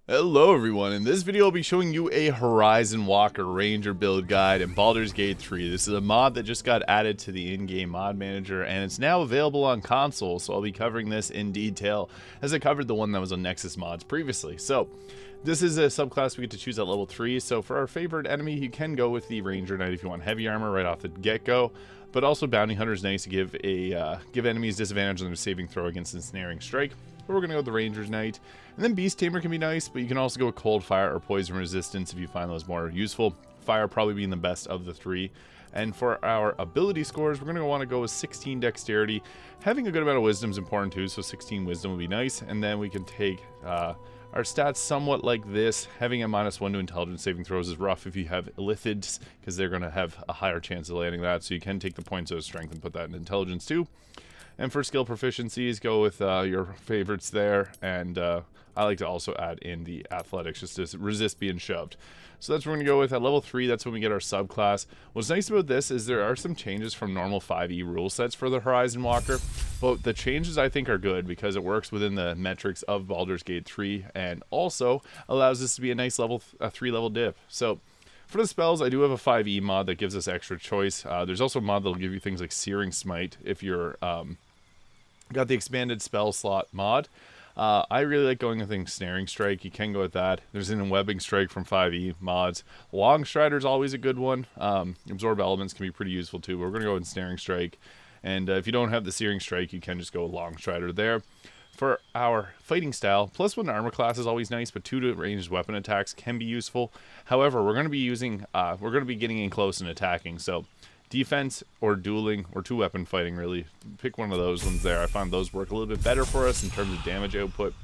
Hello everyone, in this video I'll be showing you a Horizon Walker Ranger build guide in Baldur's Gate 3. This is a mod that just got added to the in-game mod manager and it's now available on console, so I'll be covering this in detail as I covered the one that was on Nexus mods previously. So this is a subclass we get to choose at level 3, so for our favorite enemy you can go with the Ranger Knight if you want heavy armor right off the get-go, but also Bounty Hunter is nice to give enemies disadvantage on their saving throw against Ensnaring Strike. But we're going to go with the Ranger's Knight. And then Beast Tamer can be nice, but you can also go with Cold Fire or Poison Resistance if you find those more useful. Fire probably being the best of the three. And for our ability scores, we're going to want to go with 16 Dexterity. Having a good amount of Wisdom is important too, so 16 Wisdom would be nice. And then we can take our stats somewhat like this. Having a -1 to Intelligence saving throws is rough if you have Illithids, because they're going to have a higher chance of landing that. So you can take the points of Strength and put that in Intelligence too. And for skill proficiencies, go with your favorites there. And I like to also add in the athletics just to resist being shoved. So that's what we're going to go with. At level 3, that's when we get our subclass. What's nice about this is there are some changes from normal 5e rule sets for the Horizon Walker. But the changes I think are good because it works within the metrics of Baldur's Gate 3. And also allows this to be a nice level 3 level dip. So for the spells, I do have a 5e mod that gives us extra choice. There's also a mod that will give you things like Searing Smite if you're got the expanded spell slot mod. I really like going with Ensnaring Strike. You can go with that. There's an Webbing Strike from 5e mods. Long Strider is always a good one. Absorb Elements can be pretty useful too. But we're going to go with Ensnaring Strike. And if you don't have the Searing Strike, you can just go with Long Strider there. For our fighting style, +1 to armor class is always nice, but 2 to ranged weapon attacks can be useful. However, we're going to be getting in close and attacking. So defense or dueling or 2-weapon fighting, really pick one of those ones there. I find those work a little bit better for us in terms of damage output.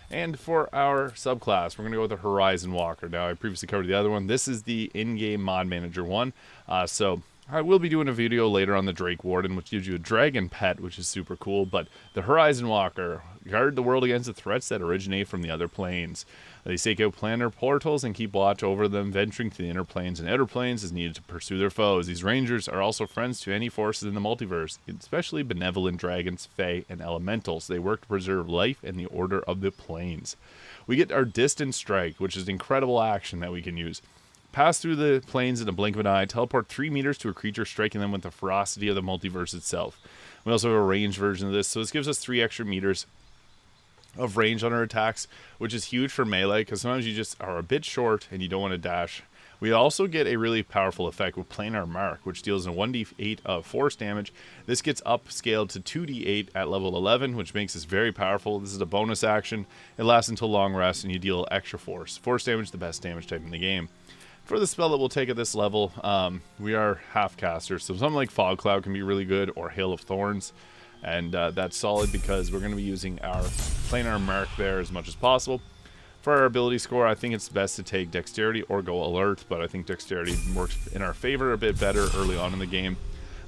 And for our subclass, we're going to go with the Horizon Walker. Now, I previously covered the other one. This is the in-game mod manager one. So I will be doing a video later on the Drake Warden, which gives you a dragon pet, which is super cool. But the Horizon Walker, guard the world against the threats that originate from the other planes. They stake out planar portals and keep watch over them, venturing to the inner planes and outer planes as needed to pursue their foes. These rangers are also friends to any forces in the multiverse, especially benevolent dragons, fae, and elementals. They work to preserve life and the order of the planes. We get our Distant Strike, which is an incredible action that we can use. Pass through the planes in a blink of an eye, teleport 3 meters to a creature, striking them with the ferocity of the multiverse itself. We also have a ranged version of this, so this gives us 3 extra meters of range on our attacks, which is huge for melee, because sometimes you just are a bit short and you don't want to dash. We also get a really powerful effect with Planar Mark, which deals a 1d8 of force damage. This gets upscaled to 2d8 at level 11, which makes this very powerful. This is a bonus action. It lasts until long rest, and you deal extra force. Force damage, the best damage type in the game. For the spell that we'll take at this level, we are half casters, so something like Fog Cloud can be really good, or Hail of Thorns, and that's solid because we're going to be using our Planar Mark there as much as possible. For our ability score, I think it's best to take Dexterity or go Alert, but I think Dexterity works in our favor a bit better early on in the game.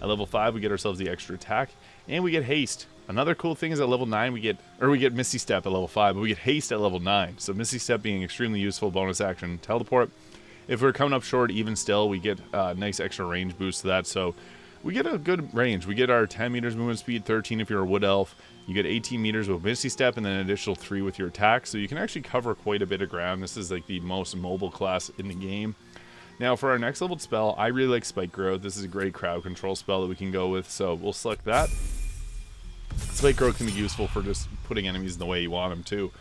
At level 5, we get ourselves the extra attack, and we get Haste. Another cool thing is at level 9, we get Misty Step at level 5, but we get Haste at level 9, so Misty Step being extremely useful bonus action teleport. If we're coming up short, even still, we get a nice extra range boost to that. So we get a good range. We get our 10 meters movement speed, 13 if you're a Wood Elf. You get 18 meters with Misty Step, and then an additional 3 with your attack. So you can actually cover quite a bit of ground. This is like the most mobile class in the game. Now for our next leveled spell, I really like Spike Growth. This is a great crowd control spell that we can go with. So we'll select that. Spike Growth can be useful for just putting enemies in the way you want them to.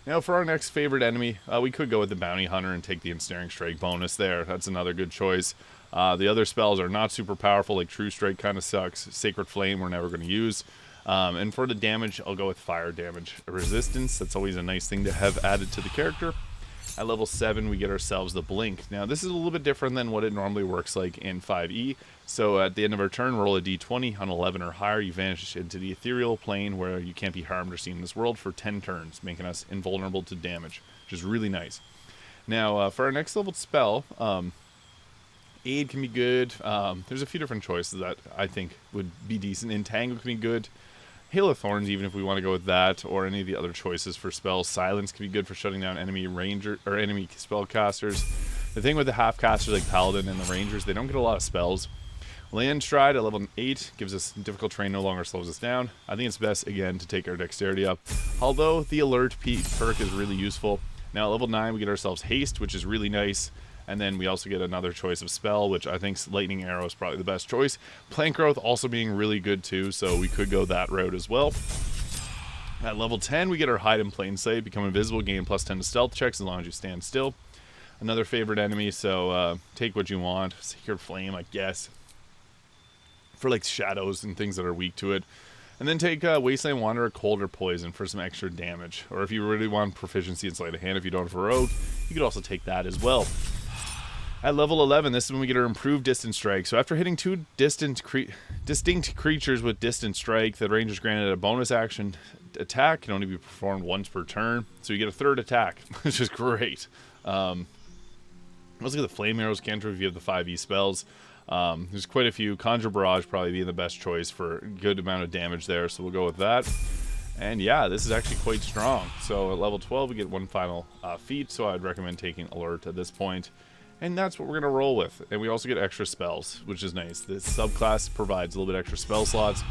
Now for our next favorite enemy, we could go with the Bounty Hunter and take the Ensnaring Strike bonus there. That's another good choice. The other spells are not super powerful, like True Strike kind of sucks. Sacred Flame we're never going to use. And for the damage, I'll go with Fire Damage Resistance. That's always a nice thing to have added to the character. At level 7, we get ourselves the Blink. Now this is a little bit different than what it normally works like in 5e. So at the end of our turn, roll a d20. On 11 or higher, you vanish into the ethereal plane where you can't be harmed or seen in this world for 10 turns, making us invulnerable to damage, which is really nice. Now for our next level spell, Aid can be good. There's a few different choices that I think would be decent. Entangle can be good. Hail of Thorns, even if we want to go with that, or any of the other choices for spells. Silence can be good for shutting down enemy ranger or enemy spellcasters. The thing with the half casters like Paladin and the Rangers, they don't get a lot of spells. Land Stride at level 8 gives us difficult terrain, no longer slows us down. I think it's best, again, to take our dexterity up. Although the alert perk is really useful. Now at level 9 we get ourselves haste, which is really nice. And then we also get another choice of spell, which I think lightning arrow is probably the best choice. Plant growth also being really good too, so we could go that route as well. At level 10 we get our hide in plain sight, become invisible, gain +10 to stealth checks as long as you stand still. Another favorite enemy, so take what you want. Secured flame, I guess, for like shadows and things that are weak to it. And then take Wasteland Wanderer, Cold, or Poison for some extra damage. Or if you really want proficiency in Sleight of Hand, if you don't have a Rogue, you could also take that as well. At level 11, this is when we get our improved Distant Strike. So after hitting 2 distinct creatures with Distant Strike, the ranger's granted a bonus action attack. Can only be performed once per turn. So you get a 3rd attack, which is great. Let's look at the Flame Arrows cantrip if you have the 5e spells. There's quite a few. Conjure Barrage probably being the best choice for a good amount of damage there, so we'll go with that. And yeah, this is actually quite strong. So at level 12 we get one final feat, so I'd recommend taking Alert at this point. And that's what we're going to roll with. And we also get extra spells, which is nice. This subclass provides a little bit extra spell slots.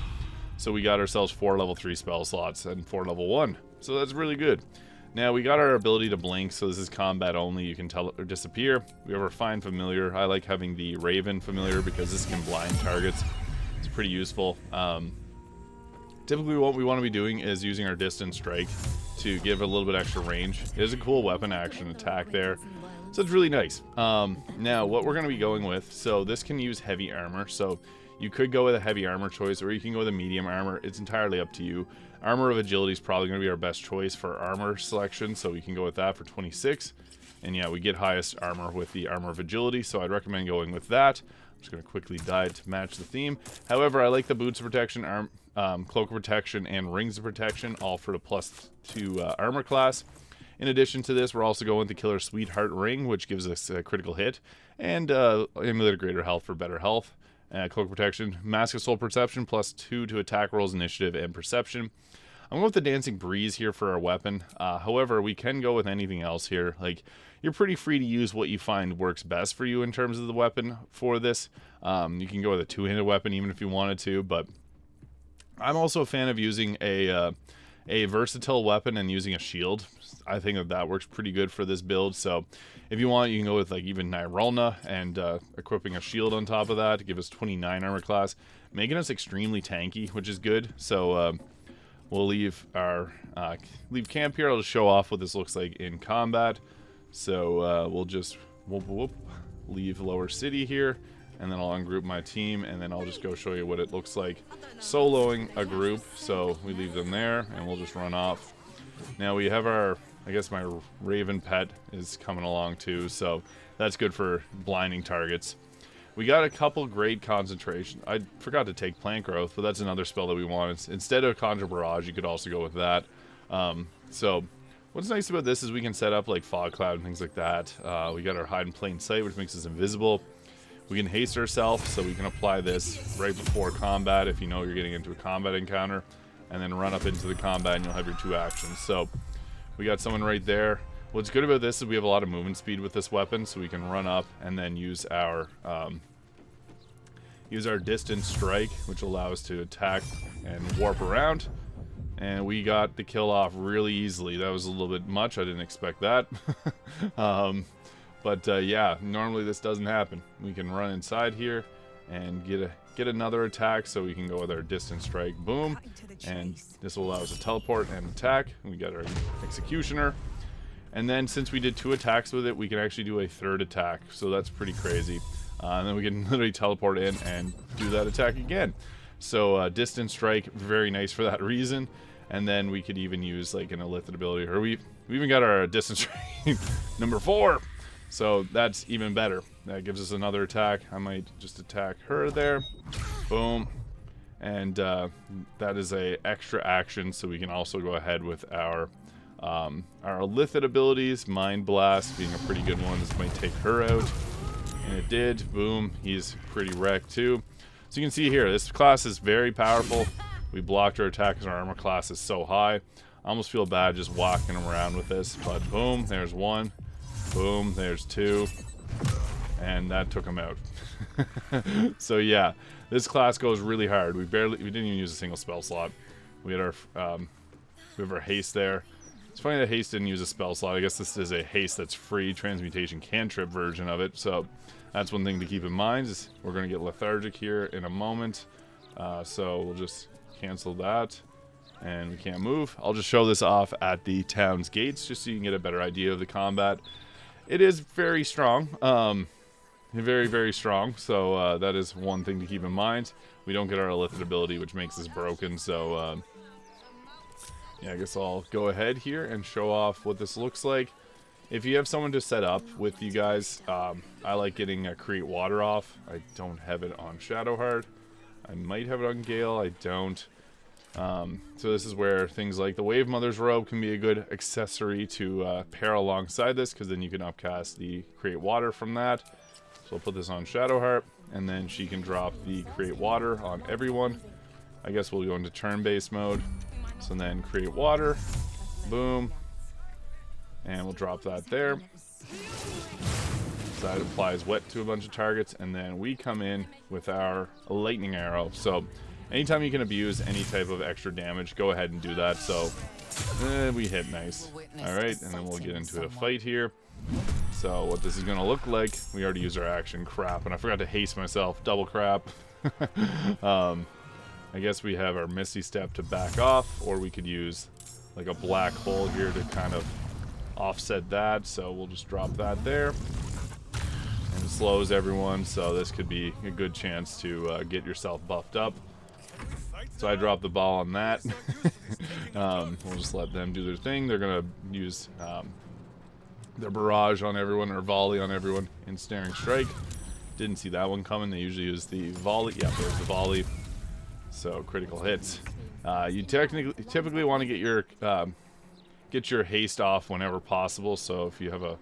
So we got ourselves 4 level 3 spell slots and 4 level 1. So that's really good. Now we got our ability to blink, so this is combat only. You can tell or disappear. We have our Find Familiar. I like having the Raven Familiar because this can blind targets. It's pretty useful. Typically what we want to be doing is using our Distant Strike to give a little bit extra range. There's a cool weapon action attack there. So it's really nice. Now, what we're going to be going with, so this can use heavy armor. So you could go with a heavy armor choice, or you can go with a medium armor. It's entirely up to you. Armor of Agility is probably going to be our best choice for armor selection, so we can go with that for 26. And yeah, we get highest armor with the Armor of Agility, so I'd recommend going with that. I'm just going to quickly die to match the theme. However, I like the Boots of Protection, Cloak of Protection, and Rings of Protection, all for the +2 armor class. In addition to this, we're also going with the Killer Sweetheart Ring, which gives us a critical hit, and Amulet of Greater Health for better health. Cloak Protection, Mask of Soul Perception, +2 to attack rolls, initiative, and perception. I'm going with the Dancing Breeze here for our weapon. However, we can go with anything else here. Like, you're pretty free to use what you find works best for you in terms of the weapon for this. You can go with a 2-handed weapon even if you wanted to, but I'm also a fan of using a versatile weapon and using a shield. I think that works pretty good for this build. So if you want, you can go with like even Nirelna and equipping a shield on top of that to give us 29 armor class, making us extremely tanky, which is good. So we'll leave our leave camp here. I'll just show off what this looks like in combat. So we'll just leave Lower City here, and then I'll ungroup my team, and then I'll just go show you what it looks like soloing a group. So we leave them there, and we'll just run off. Now we have our, I guess my Raven pet is coming along too, so that's good for blinding targets. We got a couple great concentration. I forgot to take Plant Growth, but that's another spell that we want. Instead of Conjure Barrage, you could also go with that. So what's nice about this is we can set up like Fog Cloud and things like that. We got our Hide in Plain Sight, which makes us invisible. We can haste ourselves, so we can apply this right before combat if you know you're getting into a combat encounter, and then run up into the combat and you'll have your 2 actions. So we got someone right there. What's good about this is we have a lot of movement speed with this weapon, so we can run up and then use our Distant Strike, which allows us to attack and warp around. And we got the kill off really easily. That was a little bit much. I didn't expect that. But yeah, normally this doesn't happen. We can run inside here and get another attack, so we can go with our Distant Strike, boom, and this will allow us to teleport and attack. We got our Executioner, and then since we did 2 attacks with it, we can actually do a 3rd attack, so that's pretty crazy. And then we can literally teleport in and do that attack again. So Distant Strike, very nice for that reason. And then we could even use like an Illithid ability, or we even got our Distant Strike number 4. So that's even better. That gives us another attack. I might just attack her there. Boom. And that is a extra action, so we can also go ahead with our Illithid abilities. Mind Blast being a pretty good one. This might take her out. And it did. Boom. He's pretty wrecked too. So you can see here, this class is very powerful. We blocked our attack because our armor class is so high. I almost feel bad just walking around with this. But boom, there's 1. Boom, there's 2, and that took him out. So yeah, this class goes really hard. We didn't even use a single spell slot. We had our we have our haste there. It's funny that haste didn't use a spell slot. I guess this is a haste that's free transmutation cantrip version of it. So that's one thing to keep in mind. Is we're going to get lethargic here in a moment. So we'll just cancel that. And we can't move. I'll just show this off at the town's gates just so you can get a better idea of the combat. It is very strong. Very, very strong. So that is one thing to keep in mind. We don't get our Illithid ability, which makes us broken. So yeah, I guess I'll go ahead here and show off what this looks like. If you have someone to set up with you guys, I like getting Create Water off. I don't have it on Shadowheart. I might have it on Gale. I don't. So this is where things like the Wave Mother's Robe can be a good accessory to pair alongside this, because then you can upcast the Create Water from that. So I'll put this on Shadowheart, and then she can drop the Create Water on everyone. I guess we'll go into turn-based mode. So then Create Water, boom, and we'll drop that there. So that applies wet to a bunch of targets, and then we come in with our lightning arrow. So anytime you can abuse any type of extra damage, go ahead and do that. So we hit nice. Alright, and then we'll get into a fight here. So what this is going to look like, we already used our action. Crap, and I forgot to haste myself. Double crap. I guess we have our Misty Step to back off, or we could use like a black hole here to kind of offset that. So we'll just drop that there. And it slows everyone, so this could be a good chance to get yourself buffed up. So I dropped the ball on that. We'll just let them do their thing. They're going to use their barrage on everyone, or volley on everyone, in Snaring Strike. Didn't see that one coming. They usually use the volley. Yeah, there's the volley. So critical hits. You typically want to get your haste off whenever possible. So if you have a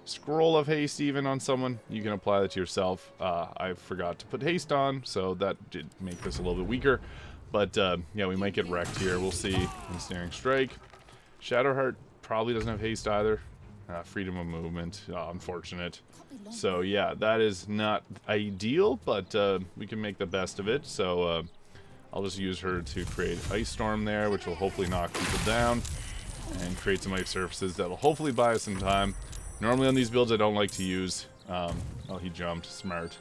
scroll of haste even on someone, you can apply that to yourself. I forgot to put haste on, so that did make this a little bit weaker. But yeah, we might get wrecked here. We'll see in Snaring Strike. Shadowheart probably doesn't have haste either. Freedom of movement, unfortunate. So yeah, that is not ideal, but we can make the best of it. So I'll just use her to create Ice Storm there, which will hopefully knock people down, and create some ice surfaces that'll hopefully buy us some time. Normally on these builds I don't like to use, oh, he jumped, smart.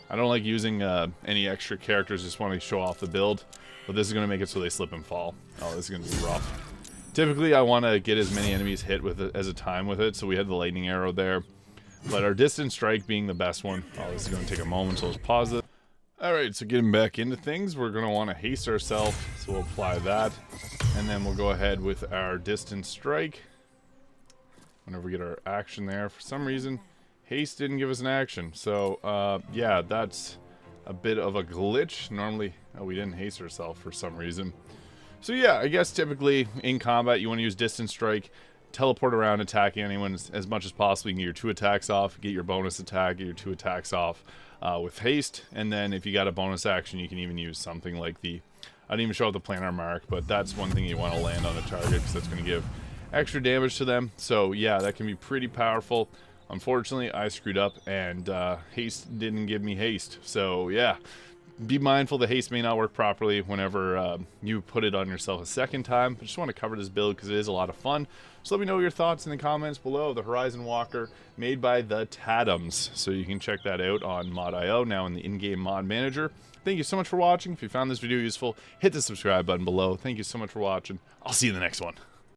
I don't like using any extra characters, just want to show off the build, but this is going to make it so they slip and fall. Oh, this is going to be rough. Typically I want to get as many enemies hit with it as a time with it, so we had the lightning arrow there. But our distance strike being the best one. Oh, this is going to take a moment, so let's pause it. Alright, so getting back into things, we're going to want to haste ourselves, so we'll apply that. And then we'll go ahead with our distance strike. Whenever we get our action there, for some reason, haste didn't give us an action. So, yeah, that's a bit of a glitch. Normally, oh, we didn't haste ourselves for some reason. So yeah, I guess typically in combat you want to use distance strike, teleport around attacking anyone as much as possible. You can get your 2 attacks off, get your bonus attack, get your 2 attacks off with haste, and then if you got a bonus action you can even use something like the, I didn't even show up the planar mark, but that's one thing you want to land on a target because that's going to give extra damage to them. So yeah, that can be pretty powerful. Unfortunately I screwed up and haste didn't give me haste, so yeah. Be mindful the haste may not work properly whenever you put it on yourself a second time. I just want to cover this build because it is a lot of fun. So let me know your thoughts in the comments below. The Horizon Walker made by the Tatums. So you can check that out on Mod.io, now in the in-game mod manager. Thank you so much for watching. If you found this video useful, hit the subscribe button below. Thank you so much for watching. I'll see you in the next one.